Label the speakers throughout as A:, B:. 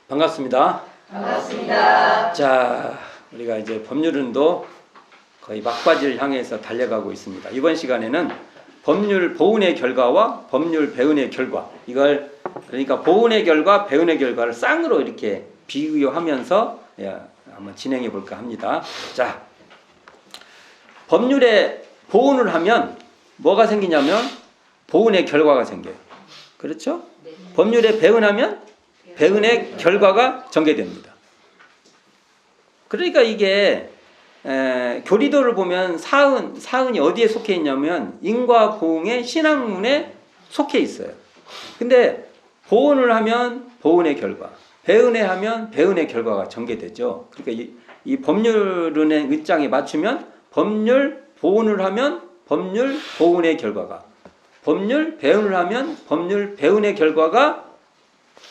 A: 반갑습니다.
B: 반갑습니다.
A: 자, 우리가 이제 법률운도 거의 막바지를 향해서 달려가고 있습니다. 이번 시간에는 법률 보훈의 결과와 법률 배운의 결과, 이걸 그러니까 보훈의 결과, 배운의 결과를 쌍으로 이렇게 비교하면서 한번 진행해 볼까 합니다. 자, 법률에 보훈을 하면 뭐가 생기냐면 보훈의 결과가 생겨요. 그렇죠? 법률에 배운하면 배운의 결과가 전개됩니다. 그러니까 이게 교리도를 보면 사은이 어디에 속해 있냐면 인과 보응의 신학문에 속해 있어요. 근데 보훈을 하면 보훈의 결과, 배운에 하면 배운의 결과가 전개되죠. 그러니까 이 법률의 의장에 맞추면 법률 보훈을 하면 법률 보훈의 결과가, 법률 배운을 하면 법률 배운의 결과가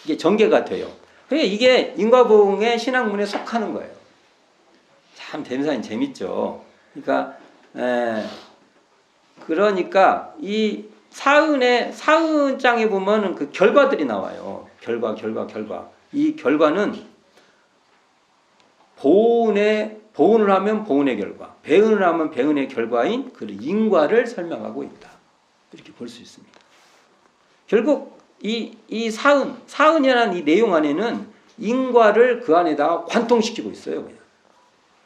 A: 이게 전개가 돼요. 그러니까 이게 인과보응의 신학문에 속하는 거예요. 참 대명사님 재밌죠. 그러니까 이 사은장에 보면은 그 결과들이 나와요. 결과. 이 결과는 보훈을 하면 보훈의 결과, 배운을 하면 배운의 결과인 그 인과를 설명하고 있다. 이렇게 볼 수 있습니다. 결국 이 사은이라는 이 내용 안에는 인과를 그 안에다가 관통시키고 있어요. 그냥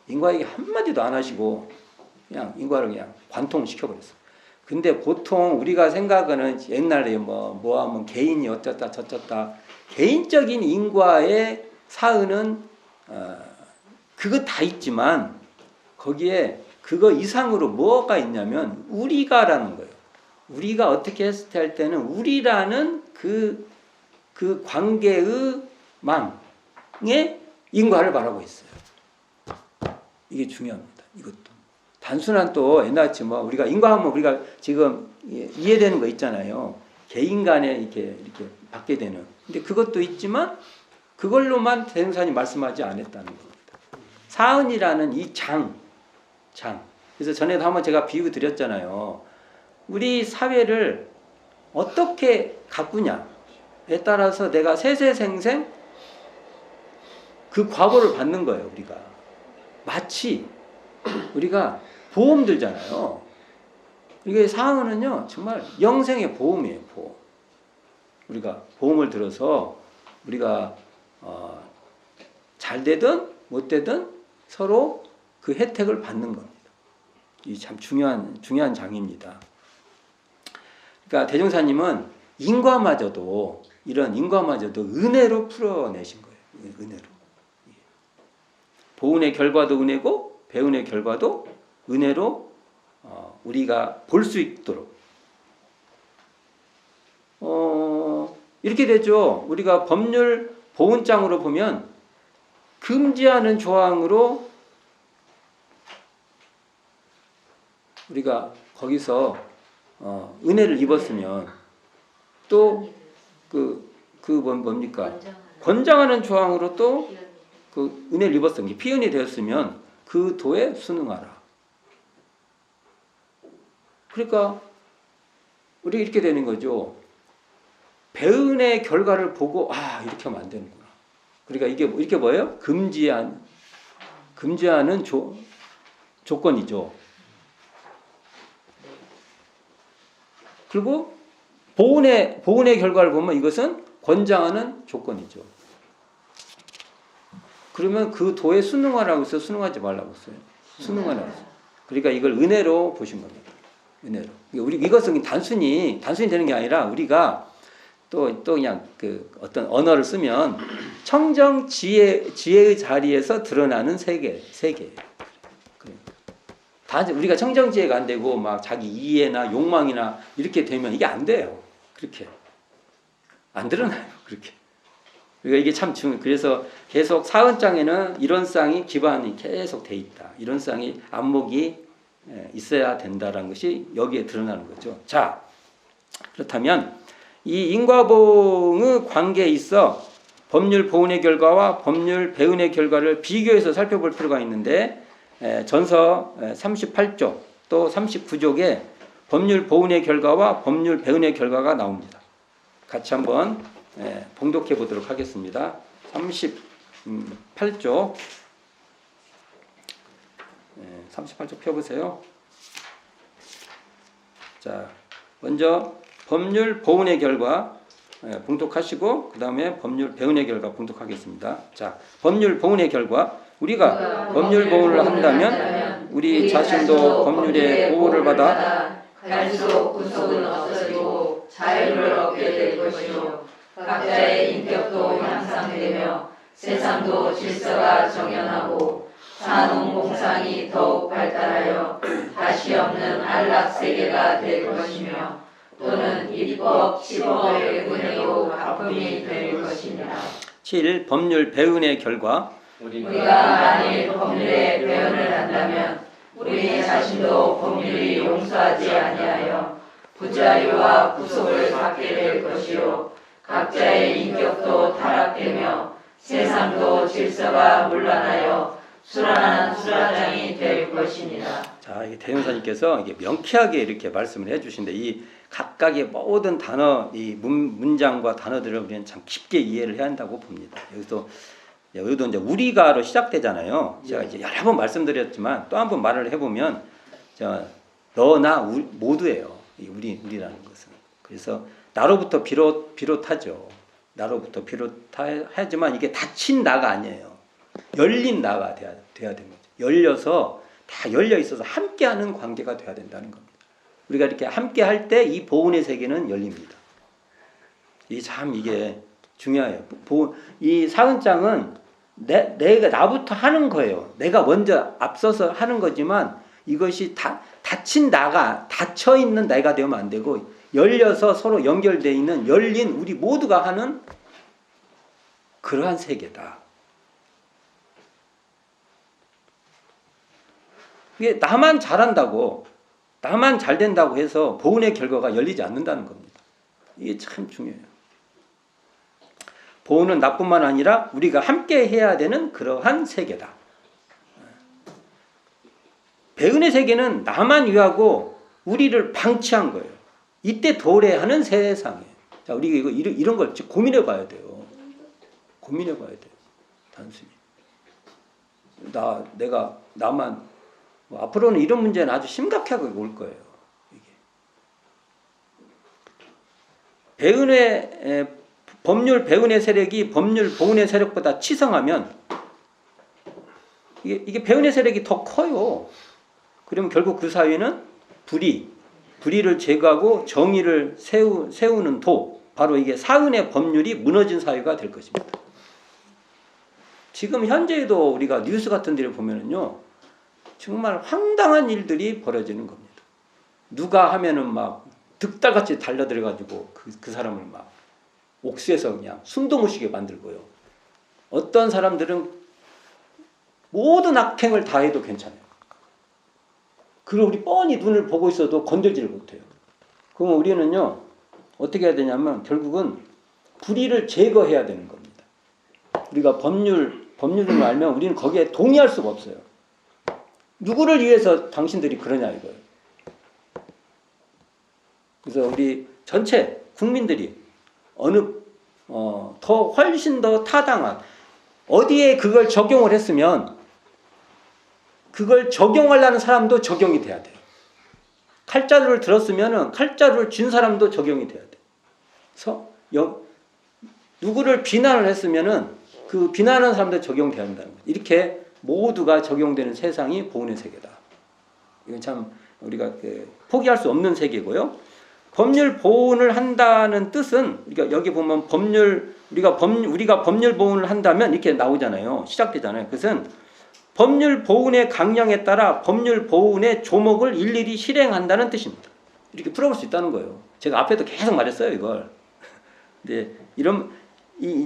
A: 인과 얘기 한마디도 안 하시고 그냥 인과를 그냥 관통시켜 버렸어요. 근데 보통 우리가 생각하는 옛날에 뭐 하면 개인이 어쩌다 저쩌다 개인적인 인과의 사은은 그거 다 있지만 거기에 그거 이상으로 뭐가 있냐면 우리가라는 거예요. 우리가 어떻게 했을 때 할 때는 우리라는 그 관계의 망의 인과를 바라고 있어요. 이게 중요합니다. 이것도 단순한 또 옛날같이 우리가 인과하면 우리가 지금 이해되는 거 있잖아요. 개인 간에 이렇게 받게 되는. 근데 그것도 있지만 그걸로만 대명사님 말씀하지 않았다는 겁니다. 사은이라는 이 장. 그래서 전에도 한번 제가 비유 드렸잖아요. 우리 사회를 어떻게 가꾸냐에 따라서 내가 세세생생 그 과보를 받는 거예요. 우리가 마치 우리가 보험 들잖아요. 이게 사은은요 정말 영생의 보험이에요. 보험. 우리가 보험을 들어서 우리가 잘 되든 못 되든 서로 그 혜택을 받는 겁니다. 이 참 중요한 장입니다. 그러니까 대종사님은 이런 인과마저도 은혜로 풀어내신 거예요. 은혜로. 보훈의 결과도 은혜고 배운의 결과도 은혜로 우리가 볼 수 있도록 이렇게 되죠. 우리가 법률 보훈장으로 보면 금지하는 조항으로 우리가 거기서 은혜를 입었으면 또 뭡니까? 권장하는 조항으로 또 그 은혜를 입었던 게 피은이 되었으면 그 도에 순응하라. 그러니까 우리 이렇게 되는 거죠. 배은의 결과를 보고 이렇게 하면 안 되는구나. 그러니까 이게 뭐예요? 금지하는 조건이죠. 그리고 보훈의 결과를 보면 이것은 권장하는 조건이죠. 그러면 그 도에 순응하라고 했어요? 순응하지 말라고 했어요? 순응하라고 했어요. 그러니까 이걸 은혜로 보신 겁니다. 은혜로. 우리 이것은 단순히 되는 게 아니라 우리가 또 그냥 어떤 언어를 쓰면 청정 지혜의 자리에서 드러나는 세계. 다 우리가 청정지혜가 안 되고 막 자기 이해나 욕망이나 이렇게 되면 이게 안 돼요. 그렇게 안 드러나요. 그렇게. 그러니까 이게 참 그래서 계속 사은장에는 이런 쌍이 기반이 계속 돼 있다. 이런 쌍이 안목이 있어야 된다라는 것이 여기에 드러나는 거죠. 자, 그렇다면 이 인과보응의 관계에 있어 법률 보훈의 결과와 법률 배운의 결과를 비교해서 살펴볼 필요가 있는데 전서 38쪽 또 39쪽에 법률 보훈의 결과와 법률 배운의 결과가 나옵니다. 같이 한번 봉독해 보도록 하겠습니다. 38쪽 38쪽 펴보세요. 자, 먼저 법률 보훈의 결과 봉독하시고 그 다음에 법률 배운의 결과 봉독하겠습니다. 자, 법률 보훈의 결과 우리가 법률 보훈을 한다면 우리 자신도 법률의 보호를 받아
B: 갈수록 구속은 없어지고 자유를 얻게 될 것이요 각자의 인격도 향상되며 세상도 질서가 정연하고 산업공상이 더욱 발달하여 다시 없는 안락세계가 될 것이며 또는 입법, 치법의 은혜로 가품이 될 것입니다.
A: 7. 법률 배운의 결과
B: 우리가 만일 법률에 배운을 한다면 우리 자신도 법률이 용서하지 아니하여 부자유와 구속을 받게 될 것이요 각자의 인격도 타락되며 세상도 질서가 문란하여 술안한 술안장이 될 것입니다.
A: 자, 이 대형사님께서 이게 명쾌하게 이렇게 말씀을 해주신데 이 각각의 모든 단어, 이 문장과 단어들을 우리는 참 깊게 이해를 해야 한다고 봅니다. 여기도 이제 우리가로 시작되잖아요. 제가 이제 여러 번 말씀드렸지만 또 한 번 말을 해보면 너나 모두예요. 우리라는 것은. 그래서 나로부터 비롯하죠. 나로부터 비롯하지만 이게 닫힌 나가 아니에요. 열린 나가 돼야 되는 거죠. 열려서 다 열려 있어서 함께하는 관계가 돼야 된다는 겁니다. 우리가 이렇게 함께할 때 이 보훈의 세계는 열립니다. 이게 중요해요. 이 사은장은 내가 나부터 하는 거예요. 내가 먼저 앞서서 하는 거지만 이것이 닫힌 나가 닫혀 있는 내가 되면 안 되고 열려서 서로 연결되어 있는 열린 우리 모두가 하는 그러한 세계다. 이게 나만 잘한다고 나만 잘 된다고 해서 보훈의 결과가 열리지 않는다는 겁니다. 이게 참 중요해요. 보훈은 나뿐만 아니라 우리가 함께 해야 되는 그러한 세계다. 배은의 세계는 나만 위하고 우리를 방치한 거예요. 이때 도래하는 세상이에요. 자, 우리가 이런 걸 고민해 봐야 돼요. 고민해 봐야 돼요. 단순히. 나만 앞으로는 이런 문제는 아주 심각하게 올 거예요. 이게. 법률 배운의 세력이 법률 보훈의 세력보다 치성하면 이게 배운의 세력이 더 커요. 그러면 결국 그 사회는 불의를 제거하고 정의를 세우는 바로 이게 사은의 법률이 무너진 사회가 될 것입니다. 지금 현재에도 우리가 뉴스 같은 데를 보면은요, 정말 황당한 일들이 벌어지는 겁니다. 누가 하면은 막 득달같이 달려들어가지고 그 사람을 막 옥수에서 그냥 숨도 못 쉬게 만들고요. 어떤 사람들은 모든 악행을 다 해도 괜찮아요. 그리고 우리 뻔히 눈을 보고 있어도 건들지를 못해요. 그럼 우리는요, 어떻게 해야 되냐면 결국은 불의를 제거해야 되는 겁니다. 우리가 법률을 알면 우리는 거기에 동의할 수가 없어요. 누구를 위해서 당신들이 그러냐 이거예요. 그래서 우리 전체 국민들이 훨씬 더 타당한 어디에 그걸 적용을 했으면 그걸 적용하려는 사람도 적용이 돼야 돼요. 칼자루를 들었으면은 칼자루를 쥔 사람도 적용이 돼야 돼요. 그래서 누구를 비난을 했으면은 그 비난하는 사람도 적용돼야 한다는 거예요. 이렇게 모두가 적용되는 세상이 보훈의 세계다. 이건 참 우리가 포기할 수 없는 세계고요. 법률 보훈을 한다는 뜻은 여기 보면 우리가 법률 보훈을 한다면 이렇게 나오잖아요. 시작되잖아요. 그것은 법률 보훈의 강령에 따라 법률 보훈의 조목을 일일이 실행한다는 뜻입니다. 이렇게 풀어볼 수 있다는 거예요. 제가 앞에도 계속 말했어요, 이걸. 근데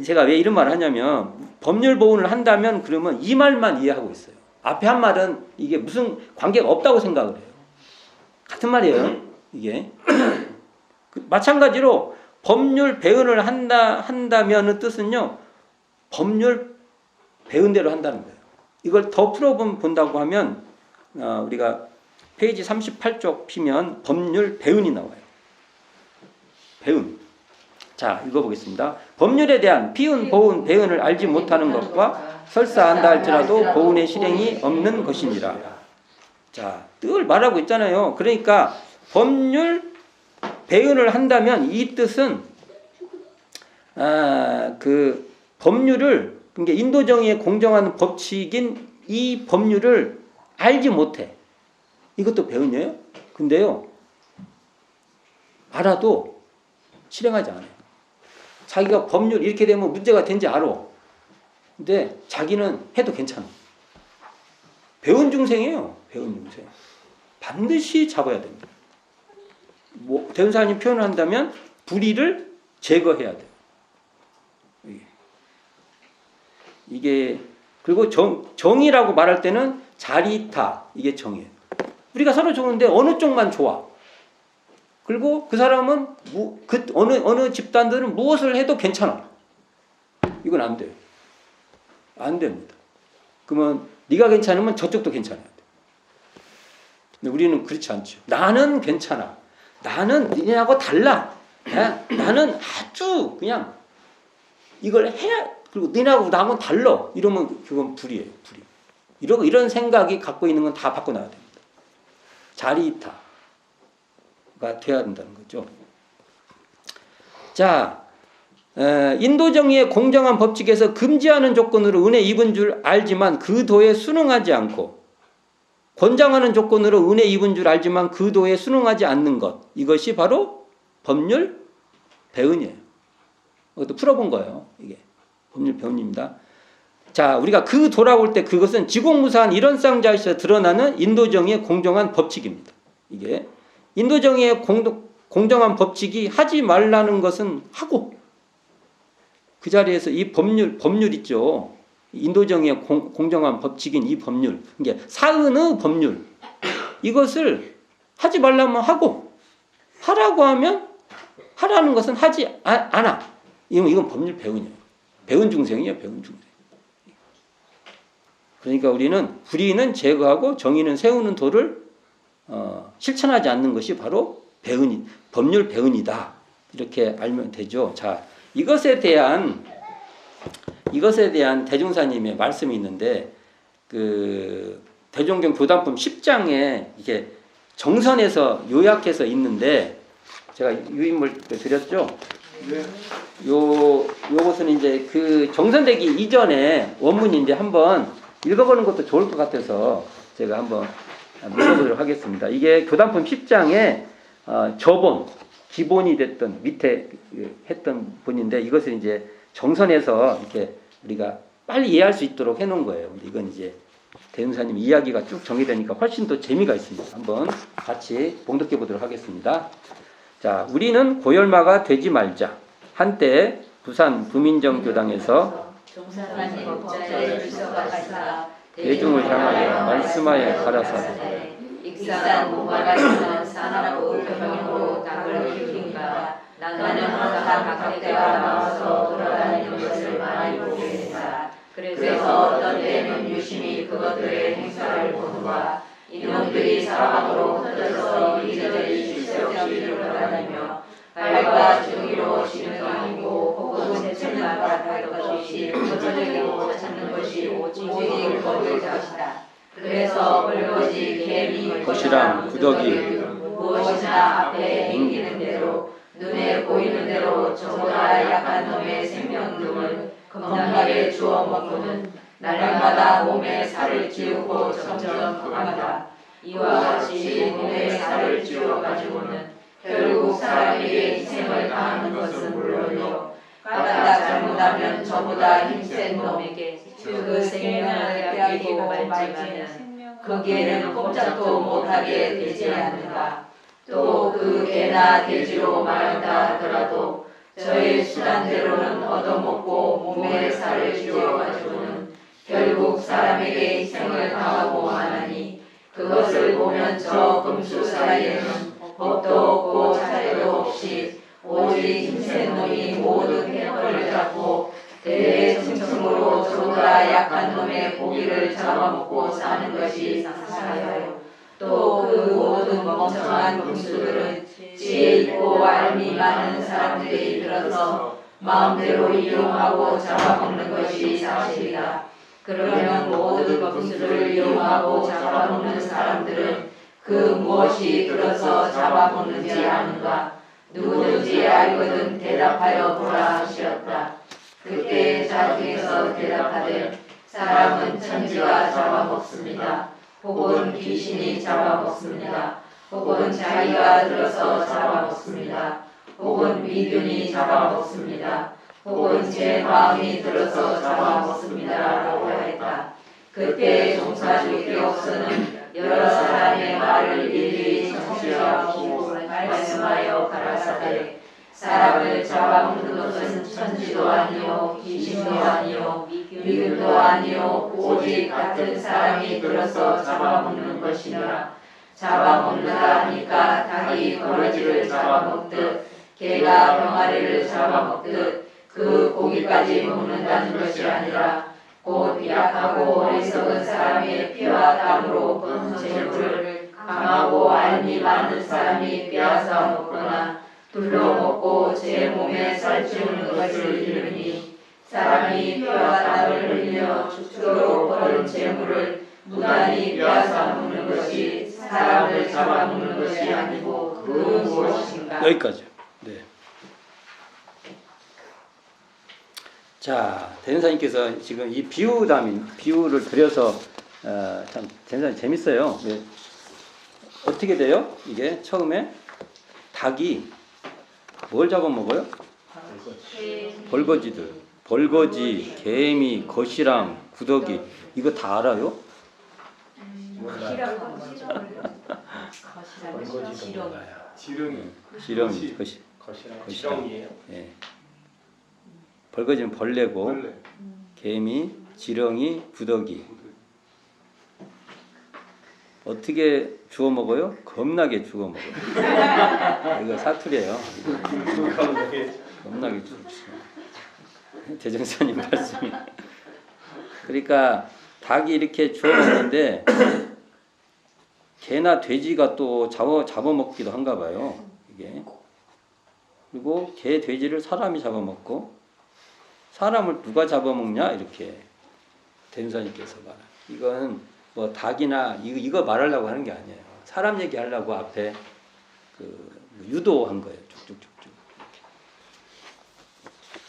A: 제가 왜 이런 말을 하냐면 법률 보훈을 한다면 그러면 이 말만 이해하고 있어요. 앞에 한 말은 이게 무슨 관계가 없다고 생각을 해요. 같은 말이에요, 이게. 마찬가지로 법률 배운을 한다면의 뜻은요, 법률 배운 대로 한다는 거예요. 이걸 더 풀어본다고 하면 우리가 페이지 38쪽 피면 법률 배운이 나와요. 배운. 자, 읽어보겠습니다. 법률에 대한 피은, 보은, 배은을 알지 못하는 것과 설사 안다 할지라도 보은의 실행이 없는 것이니라. 자, 늘 말하고 있잖아요. 그러니까 법률, 배은을 한다면 이 뜻은 그 법률을, 그러니까 인도정의의 공정한 법칙인 이 법률을 알지 못해. 이것도 배은이에요. 근데요, 알아도 실행하지 않아요. 자기가 법률 이렇게 되면 문제가 된지 알아. 근데 자기는 해도 괜찮아. 배은 중생이에요. 배은 중생. 반드시 잡아야 됩니다. 뭐 대운사님 표현을 한다면 불의를 제거해야 돼요. 이게 그리고 정의라고 말할 때는 자리타, 이게 정의예요. 우리가 서로 좋은데 어느 쪽만 좋아. 그리고 그 사람은 어느 집단들은 무엇을 해도 괜찮아. 이건 안 돼요. 안 됩니다. 그러면 네가 괜찮으면 저쪽도 괜찮아야 돼. 근데 우리는 그렇지 않죠. 나는 괜찮아. 나는 니네하고 달라. 나는 아주 그냥 이걸 해야, 그리고 니네하고 나하고는 달라. 이러면 그건 불이에요. 불이. 이런 생각이 갖고 있는 건 다 바꿔놔야 됩니다. 자리이타가 돼야 된다는 거죠. 자, 인도정의의 공정한 법칙에서 금지하는 조건으로 은혜 입은 줄 알지만 그 도에 순응하지 않고, 권장하는 조건으로 은혜 입은 줄 알지만 그 도에 순응하지 않는 것, 이것이 바로 법률 배은이에요. 이것도 풀어본 거예요. 이게 법률 배은입니다. 자, 우리가 그 도라고 할 때 그것은 지공무사한 일원상자에서 드러나는 인도정의의 공정한 법칙입니다. 이게 인도정의의 공정한 법칙이 하지 말라는 것은 하고, 그 자리에서 이 법률 있죠. 인도정의의 공정한 법칙인 이 법률, 이게 사은의 법률, 이것을 하지 말라면 하고, 하라고 하면 하라는 것은 하지 않아. 이건 법률 배은이에요. 배은 중생이에요. 배은 중생. 그러니까 우리는 불의는 제거하고 정의는 세우는 도를 실천하지 않는 것이 바로 법률 배은이다. 이렇게 알면 되죠. 자, 이것에 대한 대중사님의 말씀이 있는데, 그 대종경 교단품 10장에 이게 정선에서 요약해서 있는데, 제가 유인물 드렸죠. 요것은 이제 그 정선되기 이전에 원문인데 한번 읽어보는 것도 좋을 것 같아서 제가 한번 읽어보도록 하겠습니다. 이게 교단품 10장에 저본, 기본이 됐던 밑에 했던 본인데, 이것을 이제 정선해서 이렇게 우리가 빨리 이해할 수 있도록 해놓은 거예요. 근데 이건 이제 대운사님 이야기가 쭉 정리되니까 훨씬 더 재미가 있습니다. 한번 같이 봉독해 보도록 하겠습니다. 자, 우리는 고열마가 되지 말자. 한때 부산 부민정교당에서
B: 종사님 법자에 주서가시사
A: 대중을 향하여 말씀하여 가라사대
B: 익산 문화가 있는 산하고 교명으로 닭을 키우니까 나는 항상 각대가 나와서 돌아다니는 것을 많이 보게 된다. 그래서 어떤 때는 유심히 그것들의 행사를 보는가, 이놈들이 사방으로 흩어져서 이리저리 쉴 새 없이 돌아다니며 발과 주기로 진행하고 혹은 세출마다 할 것 없이 거저리고 찾는 것이 오직 거길 것이다. 그래서 벌거지, 개미,
A: 거시랑 구더기
B: 무엇이나 앞에 앵기는 대로 눈에 보이는 대로 저보다 약한 놈의 생명등을 겁나게 주워 먹고는 날마다 몸에 살을 찌우고 점점 강하다. 이와 같이 몸에 살을 찌워 가지고는 결국 사람에게 희생을 당하는 것은 물론이요, 까딱 잘못하면 저보다 힘센 놈에게 그 생명을 빼앗기고 말지만 거기에는 꼼짝도 못하게 되지 않는가. 또 그 개나 돼지로 말한다 하더라도 저의 수단대로는 얻어먹고 몸에 살을 찌워가지고는 결국 사람에게 희생을 당하고 마나니, 그것을 보면 저 금수 사이에는 법도 없고 차례도 없이 오직 힘센 놈이 모든 해벌을 잡고 대대층층으로 저보다 약한 놈의 고기를 잡아먹고 사는 것이 상사여요. 또 그 모든 멍청한 금수들은 지혜 있고 알미 많은 사람들이 들어 들어서 마음대로 이용하고 잡아먹는 것이 사실이다. 그러면 모든 것들을 이용하고 잡아먹는 사람들은 그 무엇이 들어서 잡아먹는지 아는가? 누구든지 알거든 대답하여 보라 하시었다. 그때 자중에서 대답하되 사람은 천지가 잡아먹습니다. 혹은 귀신이 잡아먹습니다. 혹은 자기가 들어서 잡아먹습니다. 혹은 미균이 잡아먹습니다. 혹은 제 마음이 들어서 잡아먹습니다라고 하였다. 그때 종사주께서는 여러 사람의 말을 일일이 청취하고 말씀하여 가라사대 사람을 잡아먹는 것은 천지도 아니요 귀신도 아니요 미균도 아니요 오직 같은 사람이 들어서 잡아먹는 것이니라. 잡아먹는다 하니까 닭이 버러지를 잡아먹듯 개가 병아리를 잡아먹듯 그 고기까지 먹는다는 것이 아니라 곧 약하고 어리석은 사람의 피와 땀으로 번 재물을 강하고 알미 많은 사람이 빼앗아 먹거나 둘러먹고 제 몸에 살찌우는 것을 이르니 사람이 피와 땀을 흘리며 죽도록 버린 재물을 무단히 빼앗아 먹는 것이 사람을 잡아먹는 것이 아니고 그 무엇인가.
A: 여기까지요. 네. 자, 대전사님께서 지금 이 비유를 들여서 참 대전사님 재밌어요. 네. 어떻게 돼요? 이게 처음에 닭이 뭘 잡아먹어요? 벌거지들, 벌거지, 개미, 거시랑, 구더기 이거 다 알아요? 지렁이,
C: 지렁이에요.
A: 예. 벌거지는 벌레고, 개미, 지렁이, 구더기. 어떻게 주워 먹어요? 겁나게 주워 먹어요. 이거 사투리예요. 겁나게 주워 먹어요. 대전사님 말씀이. 그러니까 닭이 이렇게 주워 먹는데 개나 돼지가 또 잡아먹기도 한가 봐요. 이게. 그리고 개, 돼지를 사람이 잡아먹고 사람을 누가 잡아먹냐 이렇게 대전사님께서 말해요. 이건 뭐 닭이나 이거 말하려고 하는 게 아니에요. 사람 얘기하려고 앞에 그 유도한 거예요. 쭉쭉쭉쭉.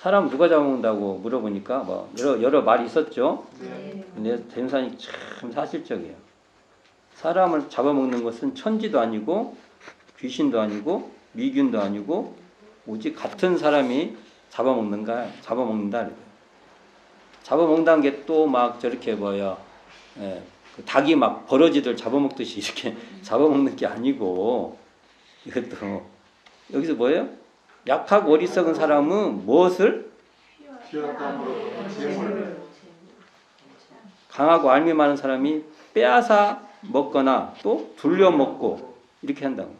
A: 사람 누가 잡아먹는다고 물어보니까 뭐 여러 말이 있었죠. 근데 대전사님 참 사실적이에요. 사람을 잡아먹는 것은 천지도 아니고 귀신도 아니고 미균도 아니고 오직 같은 사람이 잡아먹는다. 잡아먹는다는 게 또 막 저렇게 닭이 막 버러지들 잡아먹듯이 이렇게 잡아먹는 게 아니고 이것도 여기서 뭐예요? 약하고 어리석은 사람은 무엇을? 강하고 알미 많은 사람이 빼앗아 먹거나 또 둘려 먹고 이렇게 한다고.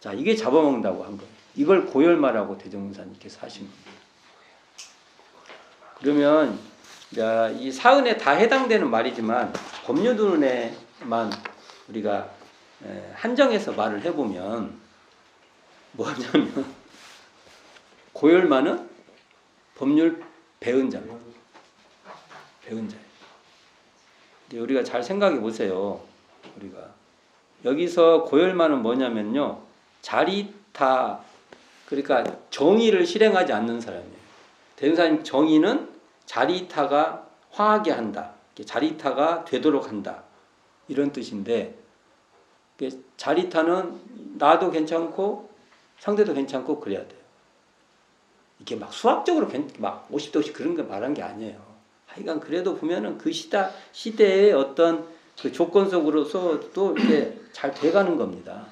A: 자, 이게 잡아먹는다고 한 거예요. 이걸 고열말하고 대종사님께서 하신 겁니다. 그러면 이 사은에 다 해당되는 말이지만 법률론에만 우리가 한정해서 말을 해보면 뭐냐면 고열만은 법률 배은 자입니다. 배은 자예요. 근데 우리가 잘 생각해 보세요. 우리가 여기서 고열만은 뭐냐면요, 자리타, 그러니까 정의를 실행하지 않는 사람이에요. 대전사님 정의는 자리타가 화하게 한다, 자리타가 되도록 한다, 이런 뜻인데, 자리타는 나도 괜찮고 상대도 괜찮고 그래야 돼요. 이게 막 수학적으로 막 50대 50 그런 거 말한 게 아니에요. 하여간 그래도 보면은 그 시대의 어떤 그 조건 속으로서 또 이렇게 잘 돼가는 겁니다.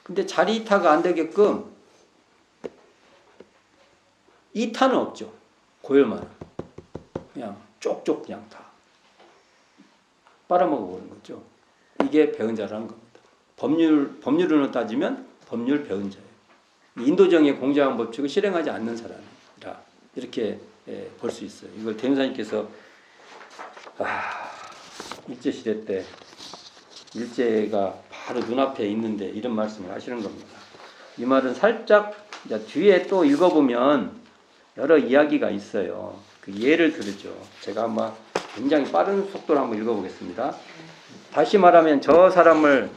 A: 근데 자리타가 안 되게끔 이타는 없죠. 고열만은 그냥 쪽쪽 그냥 다 빨아먹어 버리는 거죠. 이게 배은 자라는 겁니다. 법률으로 따지면 법률 배은 자예요. 인도정의 공정한 법칙을 실행하지 않는 사람이라 이렇게 볼 수 있어요. 이걸 대전사님께서 일제시대 때 일제가 바로 눈앞에 있는데 이런 말씀을 하시는 겁니다. 이 말은 살짝 이제 뒤에 또 읽어보면 여러 이야기가 있어요. 그 예를 들죠. 제가 아마 굉장히 빠른 속도로 한번 읽어보겠습니다. 다시 말하면 저 사람을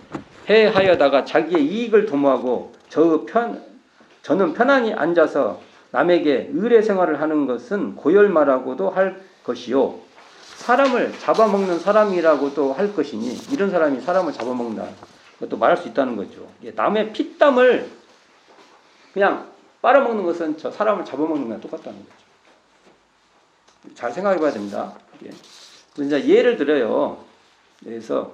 A: 해하여다가 자기의 이익을 도모하고 저는 편안히 앉아서 남에게 의뢰 생활을 하는 것은 고열마라고도 할 것이요. 사람을 잡아먹는 사람이라고도 할 것이니 이런 사람이 사람을 잡아먹는다. 그것도 말할 수 있다는 거죠. 남의 피땀을 그냥 빨아먹는 것은 저 사람을 잡아먹는 거랑 똑같다는 거죠. 잘 생각해 봐야 됩니다. 이제 예를 들어요. 그래서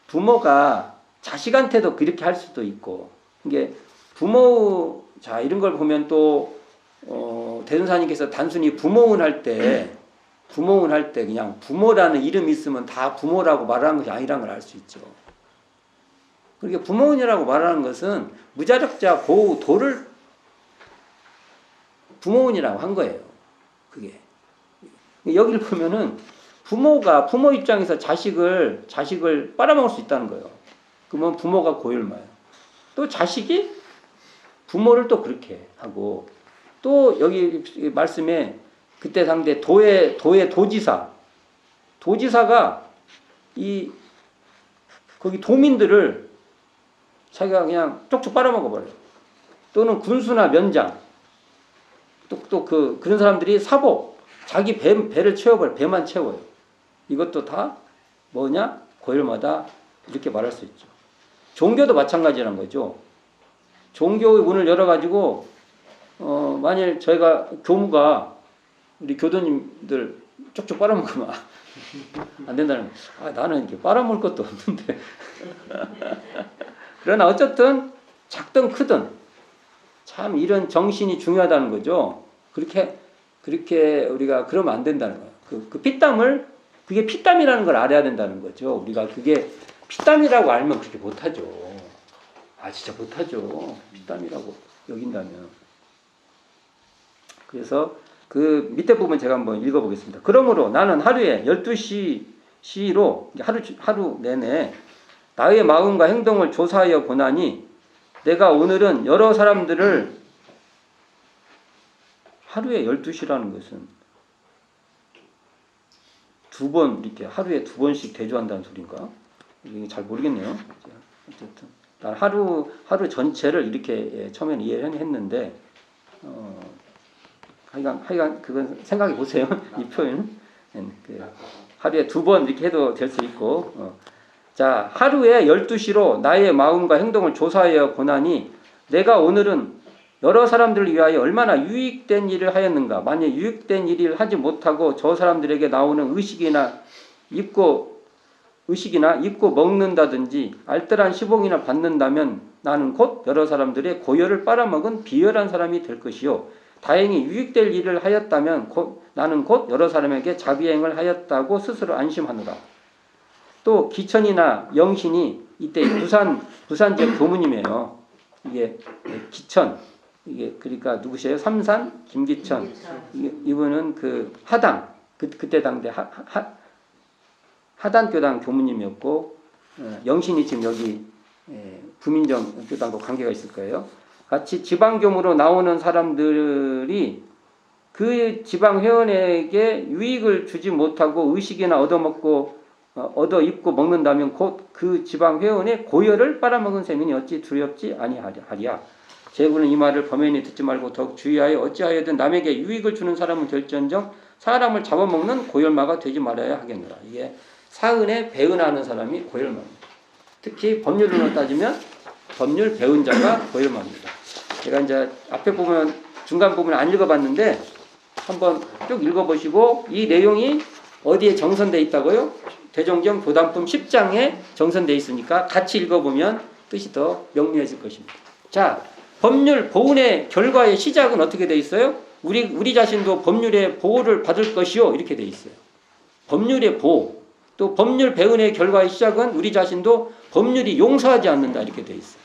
A: 부모가 자식한테도 그렇게 할 수도 있고, 이게 부모, 자, 이런 걸 보면 또, 대선사님께서 단순히 부모운 할 때 그냥 부모라는 이름이 있으면 다 부모라고 말하는 것이 아니라는 걸 알 수 있죠. 그렇게 부모운이라고 말하는 것은 무자력자 도를 부모운이라고 한 거예요. 그게. 여기를 보면은 부모가 부모 입장에서 자식을 빨아먹을 수 있다는 거예요. 그러면 부모가 고열마예요. 또 자식이 부모를 또 그렇게 하고, 또 여기 말씀에 그때 당대 도지사가 거기 도민들을 자기가 그냥 쪽쪽 빨아먹어 버려요. 또는 군수나 면장, 또 그런 사람들이 사복, 자기 배를 채워버려요. 배만 채워요. 이것도 다 뭐냐? 고열마다 이렇게 말할 수 있죠. 종교도 마찬가지라는 거죠. 종교의 문을 열어가지고 만일 저희가 교무가 우리 교도님들 쪽쪽 빨아먹으면 안 된다는 거예요. 나는 이렇게 빨아먹을 것도 없는데. 그러나 어쨌든 작든 크든 참 이런 정신이 중요하다는 거죠. 그렇게 우리가 그러면 안 된다는 거예요. 그 피땀을, 그게 피땀이라는 걸 알아야 된다는 거죠. 우리가 그게 피땀이라고 알면 그렇게 못하죠. 진짜 못하죠. 피땀이라고 여긴다면. 그래서 그 밑에 부분 제가 한번 읽어보겠습니다. 그러므로 나는 하루에 12시로 하루 내내 나의 마음과 행동을 조사하여 보나니 내가 오늘은 여러 사람들을 하루에 12시라는 것은 이렇게 하루에 2번씩 대조한다는 소린가? 이게 잘 모르겠네요. 어쨌든 난 하루 전체를 이렇게 처음에는 이해를 했는데 하여간 그건 생각해 보세요. 이 표현. 하루에 2번 이렇게 해도 될 수 있고. 자, 하루에 12시로 나의 마음과 행동을 조사하여 보나니 내가 오늘은 여러 사람들을 위하여 얼마나 유익된 일을 하였는가. 만약 유익된 일을 하지 못하고 저 사람들에게 나오는 의식이나 입고 먹는다든지 알뜰한 시봉이나 받는다면 나는 곧 여러 사람들의 고열을 빨아먹은 비열한 사람이 될 것이요. 다행히 유익될 일을 하였다면 나는 곧 여러 사람에게 자비행을 하였다고 스스로 안심하노라. 또 기천이나 영신이 이때 부산 지역 교무님이에요. 이게 기천, 이게 그러니까 누구세요? 삼산 김기천. 이분은 그 하당 그때 당대 하단교당 교무님이었고, 영신이 지금 여기 부민정 교당과 관계가 있을 거예요. 같이 지방교무로 나오는 사람들이 그 지방회원에게 유익을 주지 못하고 의식이나 얻어 입고 먹는다면 곧 그 지방회원의 고열을 빨아먹은 셈이니 어찌 두렵지 아니하리야. 제군은 이 말을 범연히 듣지 말고 더욱 주의하여 어찌하여든 남에게 유익을 주는 사람은 될지언정 사람을 잡아먹는 고열마가 되지 말아야 하겠노라. 이게 사은에 배은하는 사람이 고열마입니다. 특히 법률로 따지면 법률 배운 자가 고열마입니다. 제가 이제 앞에 보면 중간 부분 안 읽어봤는데 한번 쭉 읽어보시고 이 내용이 어디에 정선되어 있다고요? 대종경 교단품 10장에 정선되어 있으니까 같이 읽어보면 뜻이 더 명료해질 것입니다. 자, 법률 보훈의 결과의 시작은 어떻게 되어 있어요? 우리 자신도 법률의 보호를 받을 것이요 이렇게 되어 있어요. 법률의 보호, 또 법률 배운의 결과의 시작은 우리 자신도 법률이 용서하지 않는다 이렇게 되어 있어요.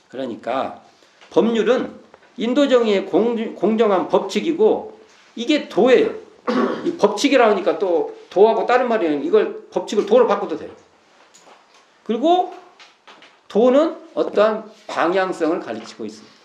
A: 그러니까 법률은 인도정의의 공정한 법칙이고 이게 도예요. 이 법칙이라 하니까 또 도하고 다른 말이에요. 이걸 법칙을 도로 바꿔도 돼요. 그리고 도는 어떠한 방향성을 가르치고 있습니다.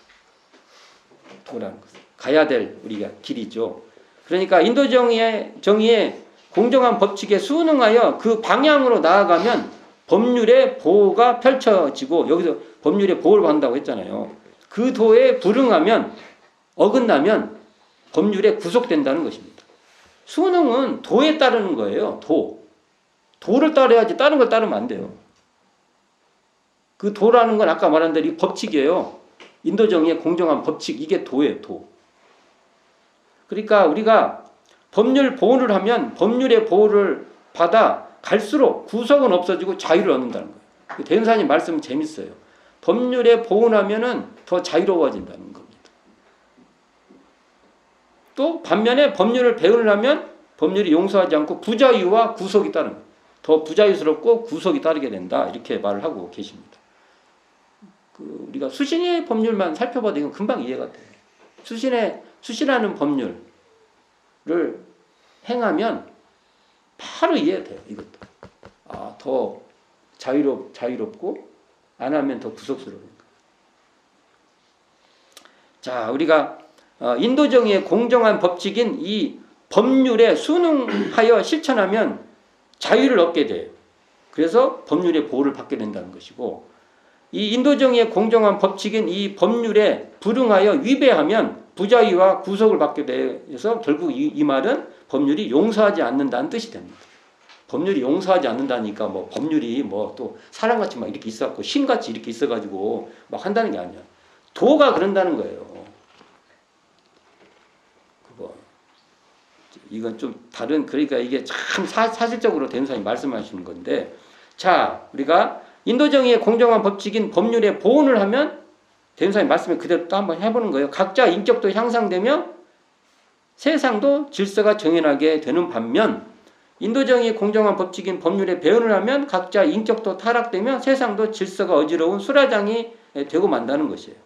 A: 도라는 것은 가야 될 우리가 길이죠. 그러니까 인도 정의의 공정한 법칙에 순응하여 그 방향으로 나아가면 법률의 보호가 펼쳐지고, 여기서 법률의 보호를 받는다고 했잖아요. 그 도에 불응하면, 어긋나면 법률에 구속된다는 것입니다. 순응은 도에 따르는 거예요. 도를 따라야지 다른 걸 따르면 안 돼요. 그 도라는 건 아까 말한 대로 이 법칙이에요. 인도 정의의 공정한 법칙, 이게 도예요. 도. 그러니까 우리가 법률 보호를 하면 법률의 보호를 받아 갈수록 구속은 없어지고 자유를 얻는다는 거예요. 대은사님 말씀 재밌어요. 법률에 보호하면은 더 자유로워진다는 겁니다. 또 반면에 법률을 배우려면 법률이 용서하지 않고 부자유와 구속이 따르는 거예요. 더 부자유스럽고 구속이 따르게 된다, 이렇게 말을 하고 계십니다. 우리가 수신의 법률만 살펴봐도 이건 금방 이해가 돼요. 수신하는 법률을 행하면 바로 이해돼요. 이것도. 더 자유롭고 안 하면 더 구속스러우니까. 자, 우리가 인도 정의의 공정한 법칙인 이 법률에 순응하여 실천하면 자유를 얻게 돼요. 그래서 법률의 보호를 받게 된다는 것이고, 이 인도 정의의 공정한 법칙인 이 법률에 불응하여 위배하면 부자유와 구속을 받게 돼서 결국 이 말은 법률이 용서하지 않는다는 뜻이 됩니다. 법률이 용서하지 않는다니까 뭐 법률이 뭐 또 사람같이 막 이렇게 있어갖고 신같이 이렇게 있어가지고 막 한다는 게 아니야. 도가 그런다는 거예요. 이건 좀 다른, 그러니까 이게 참 사실적으로 대운사님 말씀하시는 건데, 자, 우리가 인도 정의의 공정한 법칙인 법률에 보온을 하면 대운사님 말씀을 그대로 또 한번 해보는 거예요. 각자 인격도 향상되며 세상도 질서가 정연하게 되는 반면, 인도 정의의 공정한 법칙인 법률에 배운을 하면 각자 인격도 타락되며 세상도 질서가 어지러운 수라장이 되고 만다는 것이에요.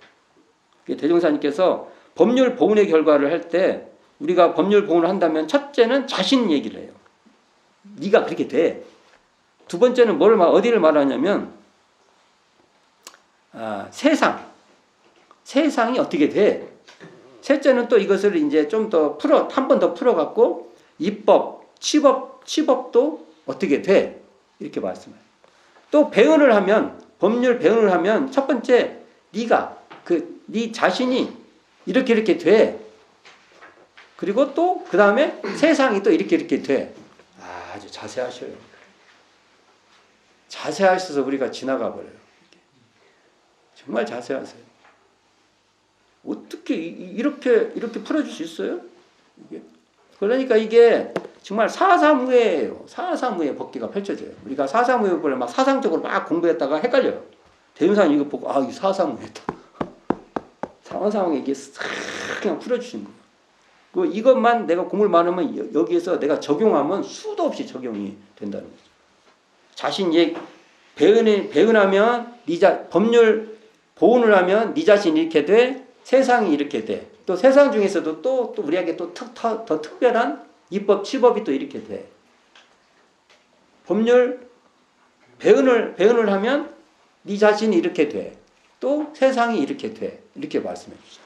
A: 대종사님께서 법률 보온의 결과를 할 때 우리가 법률 보온을 한다면 첫째는 자신 얘기를 해요. 네가 그렇게 돼. 두 번째는 어디를 말하냐면 세상이 어떻게 돼. 셋째는 또 이것을 이제 좀 더 한 번 더 풀어갖고 입법, 치법도 어떻게 돼. 이렇게 말씀해요. 또 배운을 하면, 법률 배운을 하면 첫 번째 네가 네 자신이 이렇게 돼. 그리고 또 그 다음에 세상이 또 이렇게 돼. 아주 자세하셔요. 자세하셔서 우리가 지나가 버려요. 정말 자세하세요. 어떻게 이렇게 풀어줄 수 있어요? 그러니까 이게 정말 사사무예예요. 사사무예 법기가 펼쳐져요. 우리가 사사무예를 막 사상적으로 막 공부했다가 헷갈려요. 대운사님 이거 보고 이 사사무예다. 상황에 이게 싹 그냥 풀어주시는 거예요. 이것만 내가 공부를 많으면 여기에서 내가 적용하면 수도 없이 적용이 된다는 거죠. 자신 배운하면 법률 보온을 하면 네 자신이 이렇게 돼, 세상이 이렇게 돼. 또 세상 중에서도 또 우리에게 또 더 특별한 입법, 치법이 또 이렇게 돼. 법률 배운을 하면 네 자신이 이렇게 돼. 또 세상이 이렇게 돼. 이렇게 말씀해 주시죠.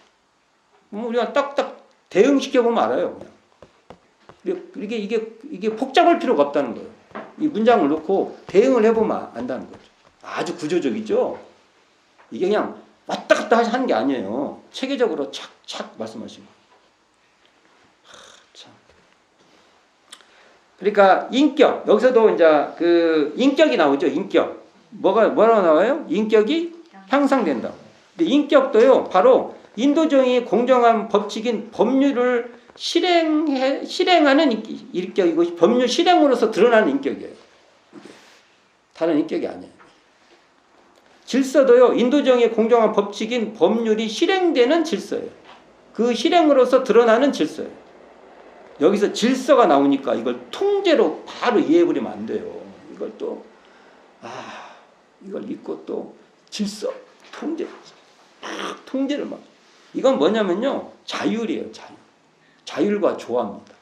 A: 우리가 딱딱 대응시켜보면 알아요. 이게 복잡할 필요가 없다는 거예요. 이 문장을 놓고 대응을 해보면 안다는 거죠. 아주 구조적이죠. 이게 그냥 왔다 갔다 하는 게 아니에요. 체계적으로 착착 말씀하시고. 참. 그러니까 인격, 여기서도 이제 그 인격이 나오죠. 인격. 뭐라고 나와요? 인격이 향상된다. 근데 인격도요, 바로 인도정의의 공정한 법칙인 법률을 실행하는 인격이고, 법률 실행으로서 드러나는 인격이에요. 다른 인격이 아니에요. 질서도요, 인도정의의 공정한 법칙인 법률이 실행되는 질서예요. 그 실행으로서 드러나는 질서예요. 여기서 질서가 나오니까 이걸 통제로 바로 이해해버리면 안 돼요. 이걸 또, 이걸 읽고 또 질서, 통제를 막. 이건 뭐냐면요, 자율이에요, 자율. 자율과 조화입니다.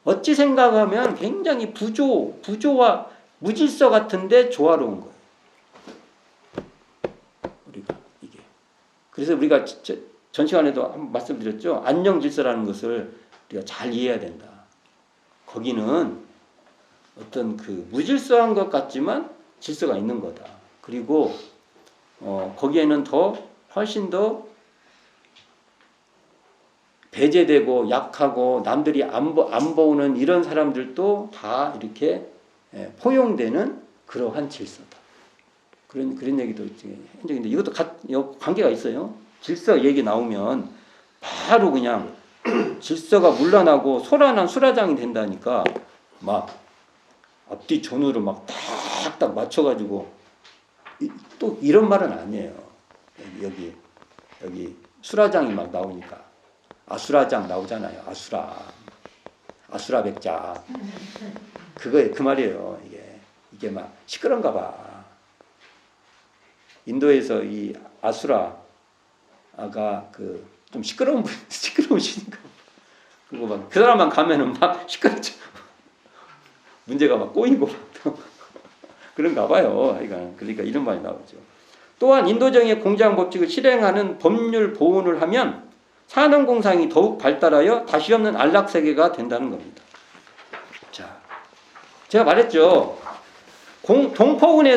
A: 어찌 생각하면 굉장히 부조와 무질서 같은데 조화로운 거예요. 우리가 이게. 그래서 우리가 전 시간에도 한번 말씀드렸죠. 안녕 질서라는 것을 우리가 잘 이해해야 된다. 거기는 어떤 그 무질서한 것 같지만 질서가 있는 거다. 그리고 거기에는 훨씬 더 배제되고 약하고 남들이 안 보는 이런 사람들도 다 이렇게 포용되는 그러한 질서다. 그런 얘기도 했는데 이것도 관계가 있어요. 질서 얘기 나오면 바로 그냥 질서가 문란하고 소란한 수라장이 된다니까 막 앞뒤 전후를 막 딱딱 맞춰가지고 또 이런 말은 아니에요. 여기 수라장이 막 나오니까 아수라장 나오잖아요. 아수라 백작 그 말이에요. 이게 막 시끄러운가 봐. 인도에서 이 아수라가 좀 시끄러우시니까 그리고 막 그 사람만 가면은 막 시끄럽죠. 문제가 막 꼬이고 그런가 봐요. 그러니까 이런 말이 나오죠. 또한 인도정의 공정 법칙을 실행하는 법률 보훈을 하면 산업공상이 더욱 발달하여 다시 없는 안락세계가 된다는 겁니다. 자, 제가 말했죠. 동포운이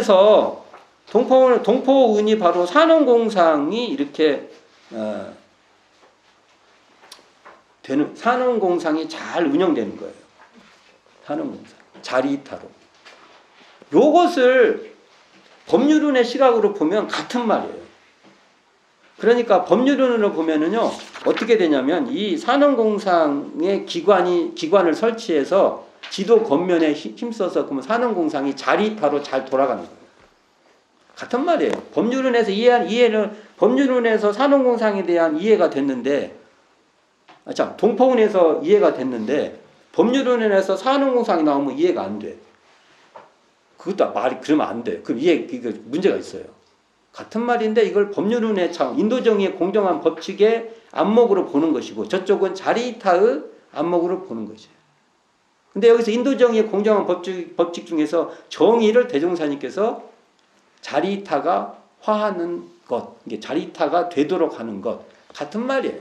A: 바로 산업공상이 이렇게 산업공상이 잘 운영되는 거예요. 산업공상 자리이타로. 요것을 법률운의 시각으로 보면 같은 말이에요. 그러니까 법률운으로 보면은요 어떻게 되냐면 이 산업공상의 기관을 설치해서 지도 건면에 힘써서 그러면 산업공상이 자리이타로 잘 돌아가는 거예요. 같은 말이에요. 법률운에서 산업공상에 대한 이해가 됐는데, 동포운에서 이해가 됐는데 법률운에서 산업공상이 나오면 이해가 안 돼. 그것도 말이 그러면 안 돼. 그럼 문제가 있어요. 같은 말인데 이걸 법률운의 인도정의의 공정한 법칙의 안목으로 보는 것이고 저쪽은 자리이타의 안목으로 보는 것이에요. 근데 여기서 인도정의의 공정한 법칙 중에서 정의를 대종사님께서 자리이타가 화하는 것, 이게 자리이타가 되도록 하는 것 같은 말이에요.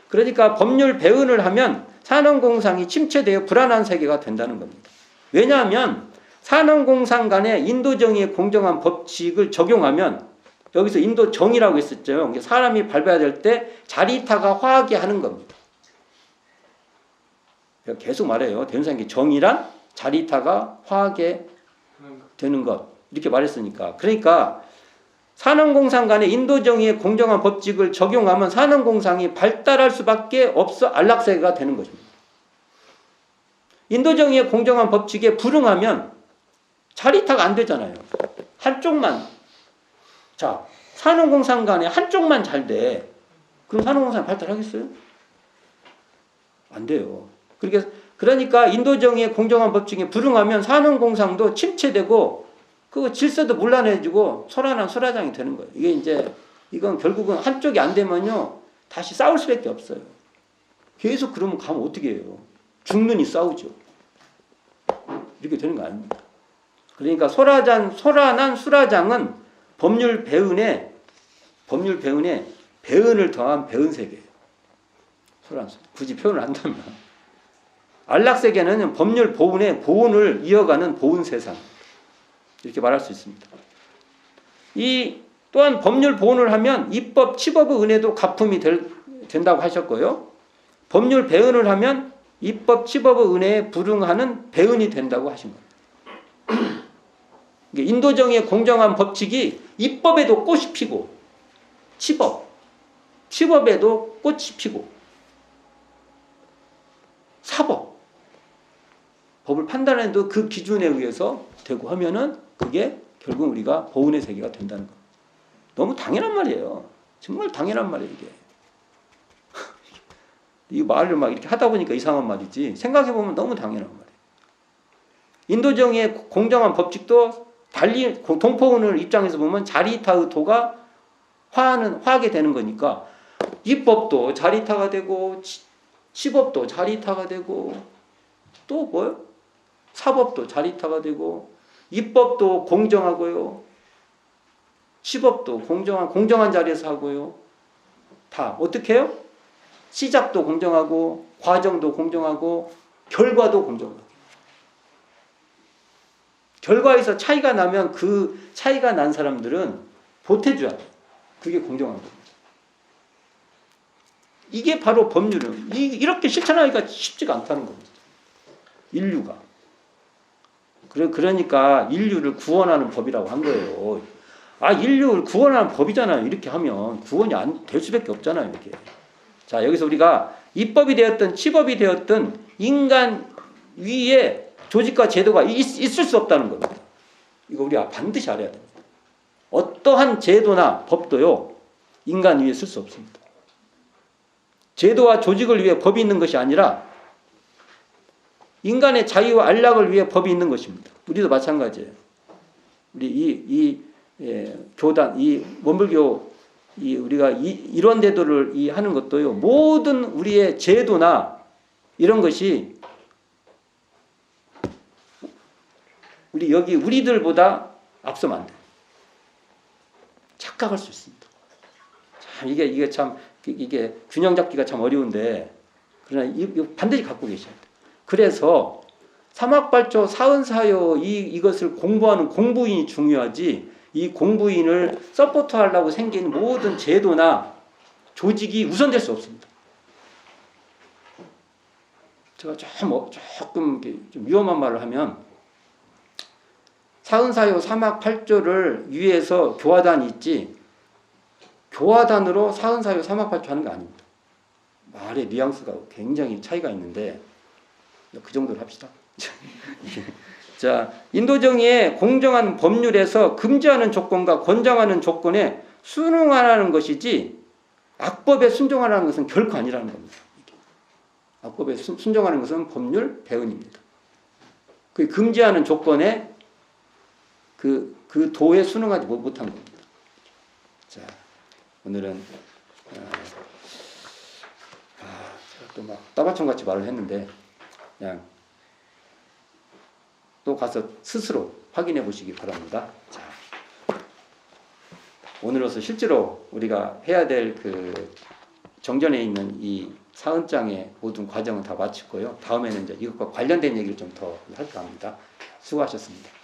A: 그러니까 법률 배운을 하면 산업공상이 침체되어 불안한 세계가 된다는 겁니다. 왜냐하면 산업공상 간에 인도정의의 공정한 법칙을 적용하면 여기서 인도정의라고 했었죠. 사람이 밟아야 될 때 자리이타가 화하게 하는 겁니다. 계속 말해요. 대운상기 정의란 자리이타가 화하게 되는 것 이렇게 말했으니까. 그러니까 산업공상 간에 인도정의의 공정한 법칙을 적용하면 산업공상이 발달할 수밖에 없어 안락세계가 되는 것입니다. 인도정의의 공정한 법칙에 불응하면 자리이타가 안 되잖아요. 한쪽만. 자, 산업공상 간에 한쪽만 잘 돼. 그럼 산업공상이 발달하겠어요? 안 돼요. 그러니까 인도정의의 공정한 법칙에 불응하면 산업공상도 침체되고 그 질서도 문란해지고 소란한 소라장이 되는 거예요. 이건 결국은 한쪽이 안 되면요. 다시 싸울 수밖에 없어요. 계속 그러면 가면 어떻게 해요? 죽느니 싸우죠. 이렇게 되는 거 아닙니다. 그러니까 소란한 수라장은 법률 배운에 배은을 더한 배은 세계예요. 굳이 표현을 한다면 안락세계는 법률 보훈을 이어가는 보훈 세상 이렇게 말할 수 있습니다. 또한 법률 보훈을 하면 입법 치법의 은혜도 가품이 된다고 하셨고요. 법률 배은을 하면 입법 치법의 은혜에 불응하는 배은이 된다고 하신 겁니다. 인도정의의 공정한 법칙이 입법에도 꽃이 피고 치법에도 꽃이 피고 사법 법을 판단해도 그 기준에 의해서 되고 하면은 그게 결국 우리가 보훈의 세계가 된다는 거. 너무 당연한 말이에요. 정말 당연한 말이에요, 이게. 이 말을 막 이렇게 하다 보니까 이상한 말이지. 생각해보면 너무 당연한 말이에요. 인도정의의 공정한 법칙도 달리 동포운을 입장에서 보면 자리이타의 도가 화하게 되는 거니까 입법도 자리이타가 되고 시법도 자리타가 되고 또 뭐요? 사법도 자리타가 되고 입법도 공정하고요. 시법도 공정한 자리에서 하고요. 다 어떻게 해요? 시작도 공정하고 과정도 공정하고 결과도 공정하고. 결과에서 차이가 나면 그 차이가 난 사람들은 보태줘야 돼. 그게 공정한 겁니다. 이게 바로 법률은 이렇게 실천하기가 쉽지가 않다는 겁니다. 인류가. 그러니까 인류를 구원하는 법이라고 한 거예요. 아, 인류를 구원하는 법이잖아요. 이렇게 하면 구원이 안 될 수밖에 없잖아요. 이렇게. 자, 여기서 우리가 입법이 되었든 치법이 되었든 인간 위에 조직과 제도가 있을 수 없다는 겁니다. 이거 우리가 반드시 알아야 됩니다. 어떠한 제도나 법도요, 인간 위에 쓸 수 없습니다. 제도와 조직을 위해 법이 있는 것이 아니라 인간의 자유와 안락을 위해 법이 있는 것입니다. 우리도 마찬가지예요. 우리 교단, 원불교, 우리가 이런 제도를 하는 것도요, 모든 우리의 제도나 이런 것이 우리들보다 앞서면 안 돼요. 착각할 수 있습니다. 참, 이게 균형 잡기가 참 어려운데, 그러나 반드시 갖고 계셔야 돼요. 그래서 사막발조, 사은사요 이것을 공부하는 공부인이 중요하지, 이 공부인을 서포트하려고 생긴 모든 제도나 조직이 우선될 수 없습니다. 제가 조금 좀 위험한 말을 하면, 사은사요 사막팔조를 위해서 교화단이 있지, 교화단으로 사은사요 사막팔조 하는 거 아닙니다. 말의 뉘앙스가 굉장히 차이가 있는데 그 정도로 합시다. 자, 인도정의의 공정한 법률에서 금지하는 조건과 권장하는 조건에 순응하라는 것이지 악법에 순종하라는 것은 결코 아니라는 겁니다. 악법에 순종하는 것은 법률 배은입니다. 그 금지하는 조건에 그 도에 순응하지 못한 겁니다. 자, 오늘은 제가 또 막 따발총같이 말을 했는데 그냥 또 가서 스스로 확인해 보시기 바랍니다. 자, 오늘로서 실제로 우리가 해야 될 그 정전에 있는 이 사은장의 모든 과정은 다 마치고요. 다음에는 이제 이것과 관련된 얘기를 좀 더 할까 합니다. 수고하셨습니다.